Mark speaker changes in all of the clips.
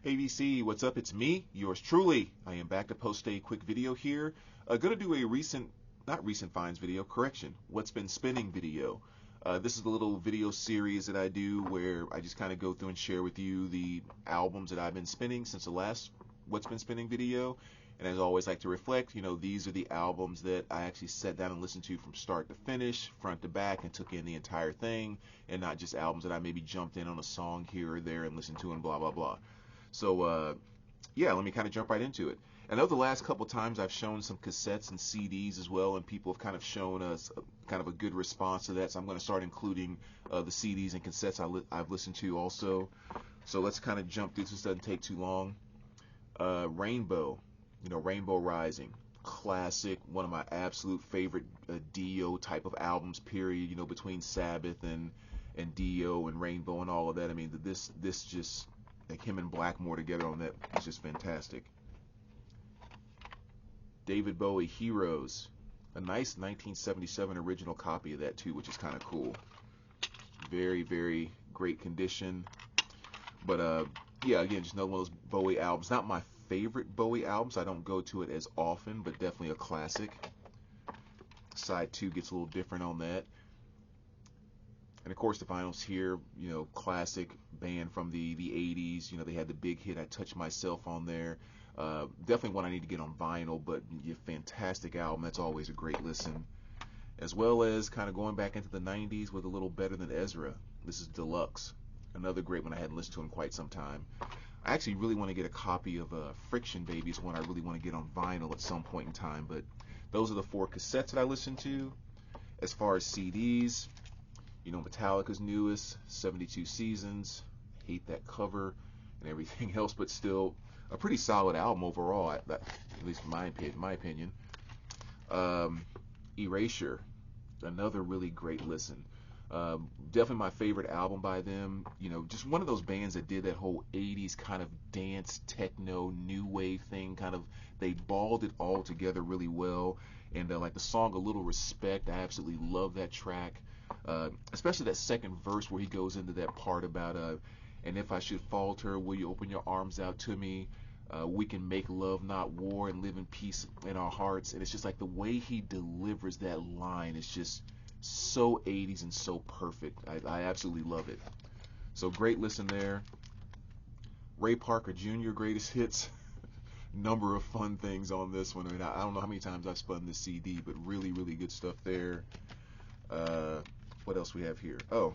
Speaker 1: Hey VC, what's up? It's me, yours truly. I am back to post a quick video here. Gonna do a not recent finds video, correction, what's been spinning video. This is a little video series that I do where I just kind of go through and share with you the albums that I've been spinning since the last what's been spinning video. And as I always like to reflect, these are the albums that I actually sat down and listened to from start to finish, front to back, and took in the entire thing, and not just albums that I maybe jumped in on a song here or there and listened to and blah blah blah. So yeah, let me kind of jump right into it. I know the last couple times I've shown some cassettes and CDs as well, and people have kind of shown us kind of a good response to that. So I'm going to start including the CDs and cassettes I've listened to also. So let's kind of jump through. This doesn't take too long. Rainbow, Rainbow Rising, classic, one of my absolute favorite Dio type of albums. Period. Between Sabbath and Dio and Rainbow and all of that. I mean, this just like him and Blackmore together on that is just fantastic. David Bowie, Heroes, a nice 1977 original copy of that too, which is kind of cool. Very, very great condition. But yeah, again, just another one of those Bowie albums. Not my favorite Bowie albums. I don't go to it as often, but definitely a classic. Side 2 gets a little different on that. And of course the vinyls here, classic band from the 80s. They had the big hit I Touch Myself on there. Definitely one I need to get on vinyl, but fantastic album. That's always a great listen. As well as kind of going back into the 90s with a little Better Than Ezra. This is Deluxe. Another great one I hadn't listened to in quite some time. I actually really want to get a copy of Friction Babies, one I really want to get on vinyl at some point in time. But those are the 4 cassettes that I listened to. As far as CDs, Metallica's newest, 72 Seasons. Hate that cover and everything else, but still a pretty solid album overall, at least in my opinion. Erasure, another really great listen. Definitely my favorite album by them. Just one of those bands that did that whole 80s kind of dance, techno, new wave thing. They balled it all together really well. And like the song A Little Respect, I absolutely love that track. Especially that second verse where he goes into that part about and if I should falter, will you open your arms out to me? We can make love, not war, and live in peace in our hearts. And it's just like the way he delivers that line is just so 80s and so perfect. I absolutely love it. So great listen there. Ray Parker Jr. Greatest Hits. Number of fun things on this one. I mean, I don't know how many times I've spun this CD, but really, really good stuff there. What else we have here? Oh,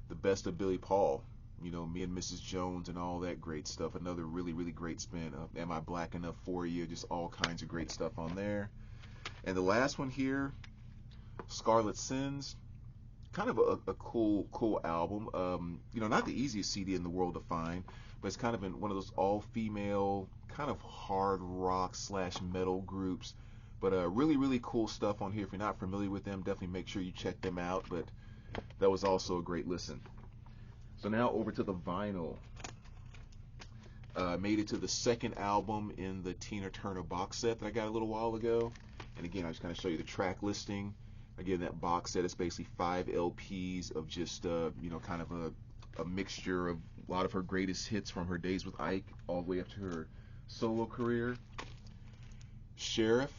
Speaker 1: the Best of Billy Paul. Me and Mrs. Jones and all that great stuff. Another really, really great spin. Am I Black Enough for You? Just all kinds of great stuff on there. And the last one here, Scarlet Sins. Kind of a cool album. Not the easiest CD in the world to find, but it's kind of in one of those all-female kind of hard rock / metal groups. But really, really cool stuff on here. If you're not familiar with them, definitely make sure you check them out. But that was also a great listen. So now over to the vinyl. Made it to the second album in the Tina Turner box set that I got a little while ago. And again, I just kind of show you the track listing. Again, that box set is basically 5 LPs of just, kind of a mixture of a lot of her greatest hits from her days with Ike all the way up to her solo career. Sheriff,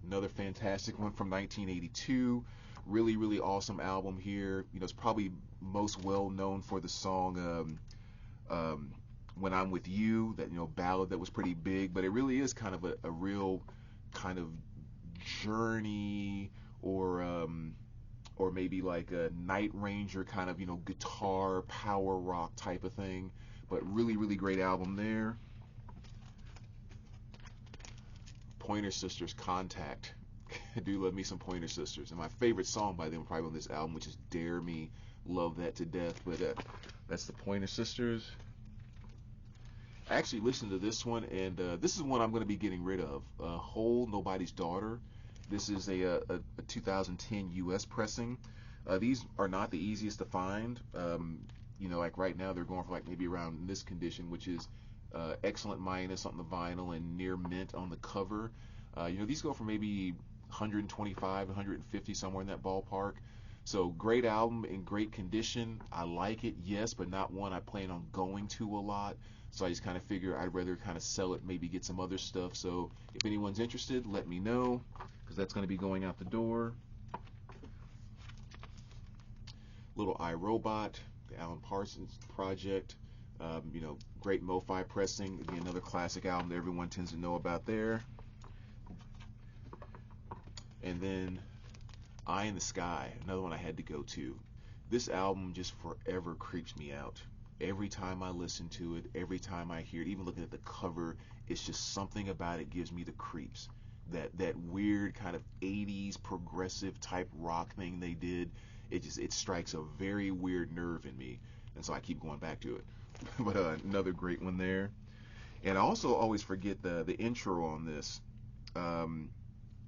Speaker 1: another fantastic one from 1982. Really, really awesome album here. It's probably most well known for the song When I'm With You, that ballad that was pretty big, but it really is kind of a real kind of journey or maybe like a Night Ranger kind of guitar power rock type of thing. But really, really great album there. Pointer Sisters, Contact. I do love me some Pointer Sisters, and my favorite song by them probably on this album, which is Dare Me. Love that to death. But that's the Pointer Sisters. I actually listened to this one, and this is one I'm going to be getting rid of. Whole Nobody's Daughter. This is a 2010 US pressing. These are not the easiest to find. Like right now they're going for like maybe around this condition, which is excellent minus on the vinyl and near mint on the cover. These go for maybe 125, 150, somewhere in that ballpark. So great album in great condition. I like it, yes, but not one I plan on going to a lot. So I just kind of figure I'd rather kind of sell it, maybe get some other stuff. So if anyone's interested, let me know, because that's going to be going out the door. Little iRobot, the Alan Parsons project. Great Mo-Fi pressing. Again, another classic album that everyone tends to know about there. And then Eye in the Sky, another one I had to go to. This album just forever creeps me out. Every time I listen to it, every time I hear it, even looking at the cover, it's just something about it gives me the creeps. That weird kind of 80s progressive type rock thing they did, it strikes a very weird nerve in me, and so I keep going back to it. But another great one there. And I also always forget the intro on this.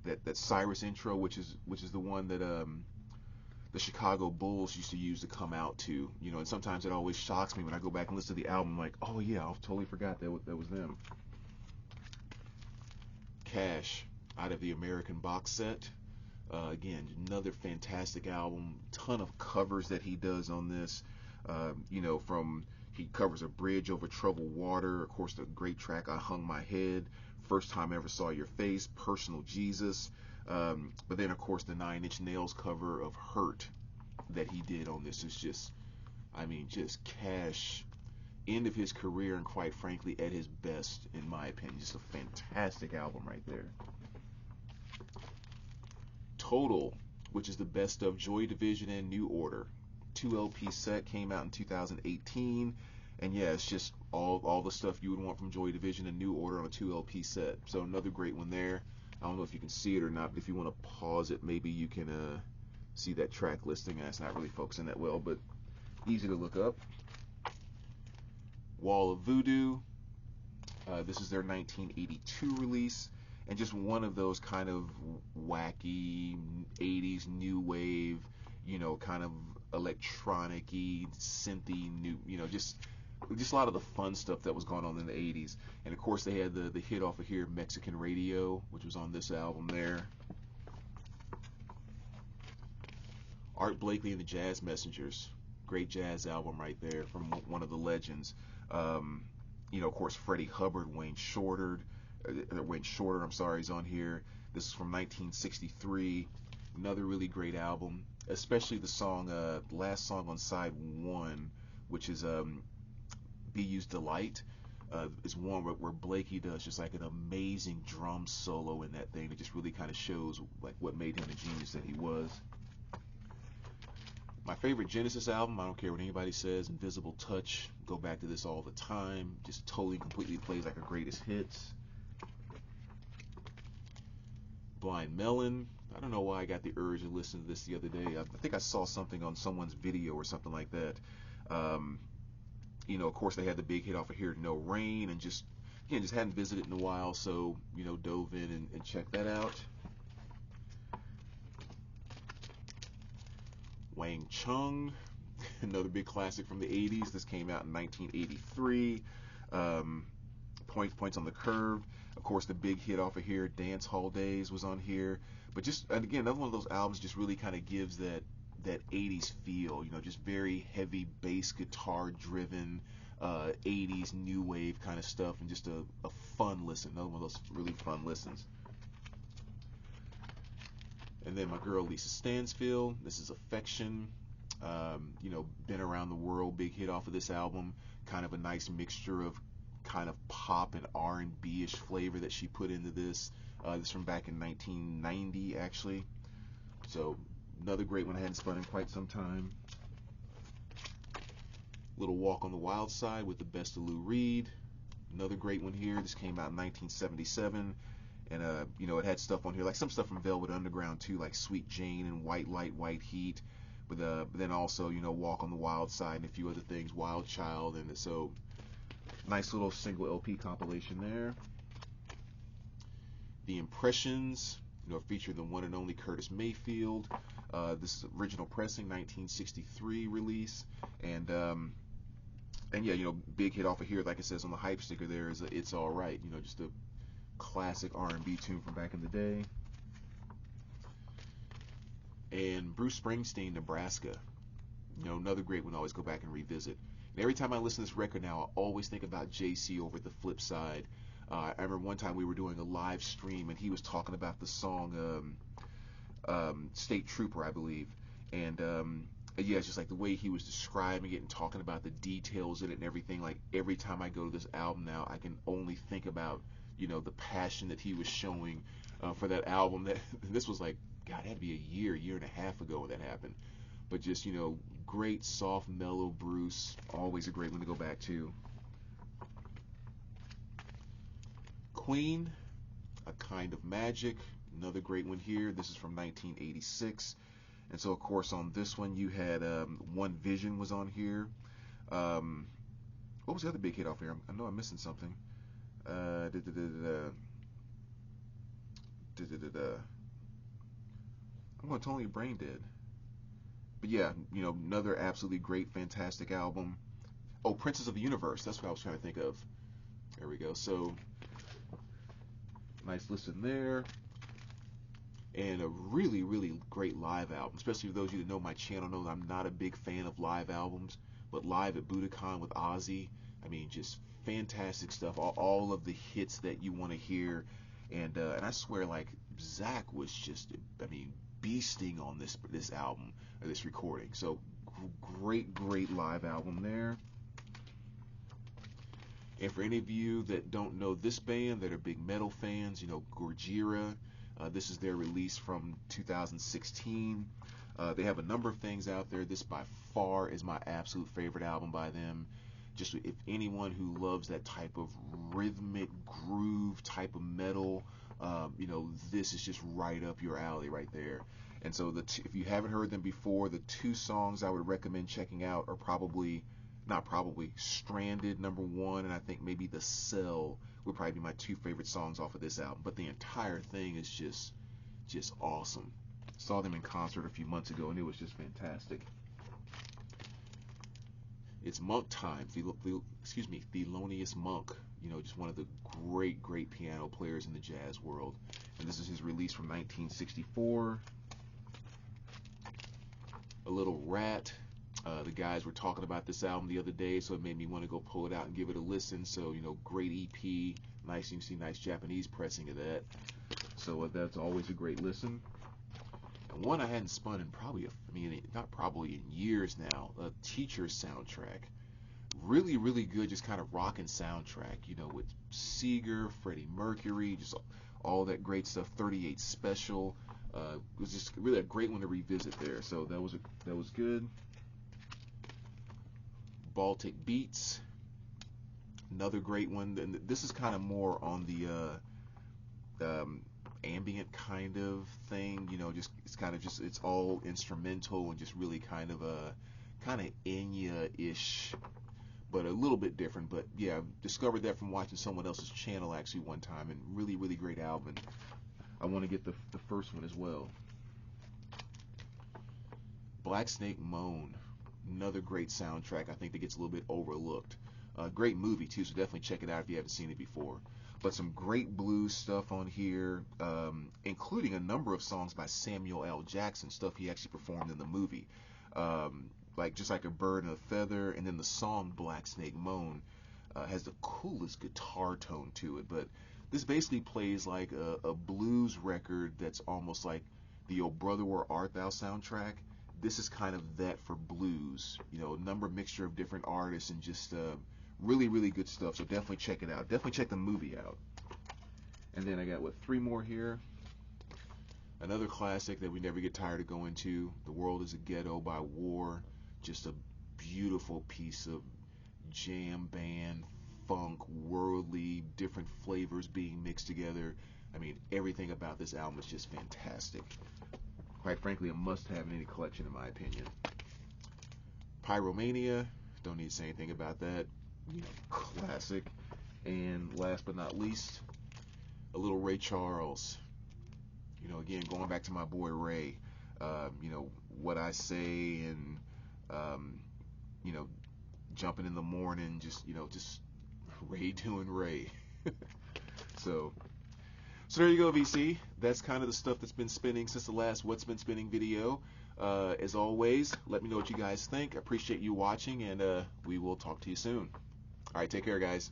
Speaker 1: That Cyrus intro, which is the one that the Chicago Bulls used to use to come out to, and sometimes it always shocks me when I go back and listen to the album, like, oh yeah, I totally forgot that was them. Cash, out of the American box set. Again, another fantastic album. Ton of covers that he does on this. From he covers A Bridge Over Troubled Water, of course, the great track I Hung My Head, First Time I Ever Saw Your Face, Personal Jesus. But then, of course, the Nine Inch Nails cover of Hurt that he did on this is just Cash, end of his career, and quite frankly, at his best, in my opinion. Just a fantastic album right there. Total, which is the best of Joy Division and New Order. 2 LP set, came out in 2018. And yeah, it's just all the stuff you would want from Joy Division and New Order on a 2 LP set. So another great one there. I don't know if you can see it or not, but if you want to pause it, maybe you can see that track listing. It's not really focusing that well, but easy to look up. Wall of Voodoo. This is their 1982 release, and just one of those kind of wacky 80s new wave, kind of electronic-y, synthy, new, just a lot of the fun stuff that was going on in the 80s. And of course they had the hit off of here, Mexican Radio, which was on this album there. Art Blakeley and the Jazz Messengers, great jazz album right there from one of the legends. Of course, Freddie Hubbard, Wayne Shorter, is on here. This is from 1963. Another really great album, especially the song, last song on side 1, which is Be You's Delight. Is one where Blakey does just like an amazing drum solo in that thing. It just really kind of shows like what made him the genius that he was. My favorite Genesis album, I don't care what anybody says, Invisible Touch. Go back to this all the time. Just totally, completely plays like a greatest hits. Blind Melon. I don't know why I got the urge to listen to this the other day. I think I saw something on someone's video or something like that. Of course, they had the big hit off of here, No Rain, and just hadn't visited in a while, so, dove in and checked that out. Wang Chong, another big classic from the 80s. This came out in 1983. Points on the Curve. Of course, the big hit off of here, Dance Hall Days, was on here. But and again, another one of those albums just really kind of gives that 80s feel. Just very heavy bass guitar driven 80s new wave kind of stuff, and just a fun listen. Another one of those really fun listens. And then my girl Lisa Stansfield, this is Affection. Been Around the World, big hit off of this album. Kind of a nice mixture of kind of pop and R&B-ish flavor that she put into this. This is from back in 1990, actually. So another great one I hadn't spun in quite some time. Little Walk on the Wild Side with the best of Lou Reed. Another great one here. This came out in 1977. And, it had stuff on here, like some stuff from Velvet Underground, too, like Sweet Jane and White Light, White Heat. But then also, Walk on the Wild Side and a few other things, Wild Child. And so, nice little single LP compilation there. The Impressions, featuring the one and only Curtis Mayfield. This is original pressing, 1963 release. And yeah, big hit off of here, like it says on the hype sticker there, is It's Alright. Just a classic R&B tune from back in the day. and Bruce Springsteen, Nebraska. Another great one. I always go back and revisit. And every time I listen to this record now, I always think about JC over the flip side. I remember one time we were doing a live stream and he was talking about the song State Trooper, I believe. And yeah, it's just like the way he was describing it and talking about the details in it and everything. Like every time I go to this album now, I can only think about the passion that he was showing for that album. That this was like, God, it had to be a year and a half ago when that happened. But just great soft mellow Bruce, always a great one to go back to. Queen, A Kind of Magic, another great one here. This is from 1986. And so, of course, on this one, you had One Vision was on here. What was the other big hit off here? I know I'm missing something. I'm going totally brain dead. But yeah, another absolutely great, fantastic album. Oh, Princess of the Universe. That's what I was trying to think of. There we go. So, nice listen there. And a really, really great live album. Especially for those of you that know my channel know that I'm not a big fan of live albums. But Live at Budokan with Ozzy, I mean, just fantastic stuff. All of the hits that you want to hear. And I swear, like, Zach was just, I mean, beasting on this album, or this recording. So, great live album there. And for any of you that don't know this band, that are big metal fans, Gorra, this is their release from 2016. They have a number of things out there. This by far is my absolute favorite album by them. Just if anyone who loves that type of rhythmic groove type of metal, this is just right up your alley right there. And so if you haven't heard them before, the two songs I would recommend checking out are Stranded, number one, and I think maybe The Cell would probably be my two favorite songs off of this album. But the entire thing is just awesome. Saw them in concert a few months ago, and it was just fantastic. It's Monk time. Thelonious Monk. Just one of the great piano players in the jazz world. And this is his release from 1964. A Little Rat. The guys were talking about this album the other day, so it made me want to go pull it out and give it a listen. So, great EP. Nice, you see nice Japanese pressing of that. So that's always a great listen. And one I hadn't spun in in years now. A Teacher's Soundtrack. Really, really good, just kind of rocking soundtrack, with Seeger, Freddie Mercury, just all that great stuff. 38 Special. It was just really a great one to revisit there. So that was good. Baltic Beats, another great one. And this is kind of more on the ambient kind of thing, it's all instrumental and just really kind of Enya-ish, but a little bit different. But yeah, I discovered that from watching someone else's channel actually one time, and really, really great album. I want to get the first one as well. Black Snake Moan. Another great soundtrack. I think that gets a little bit overlooked. Great movie too, so definitely check it out if you haven't seen it before. But some great blues stuff on here, including a number of songs by Samuel L. Jackson, stuff he actually performed in the movie. Like Just Like a Bird and a Feather, and then the song Black Snake Moan has the coolest guitar tone to it. But this basically plays like a blues record that's almost like the Oh Brother Where Art Thou soundtrack. This is kind of that for blues, a mixture of different artists, and just really, really good stuff. So definitely check it out. Definitely check the movie out. And then I got, three more here. Another classic that we never get tired of going to, The World is a Ghetto by War. Just a beautiful piece of jam band, funk, worldly, different flavors being mixed together. I mean, everything about this album is just fantastic. Quite frankly, a must-have in any collection, in my opinion. Pyromania, don't need to say anything about that. Classic. And last but not least, a little Ray Charles. Again, going back to my boy Ray. What I Say, and Jumping in the Morning, just Ray doing Ray. So So there you go, VC. That's kind of the stuff that's been spinning since the last What's Been Spinning video. As always, let me know what you guys think. I appreciate you watching, and we will talk to you soon. All right, take care, guys.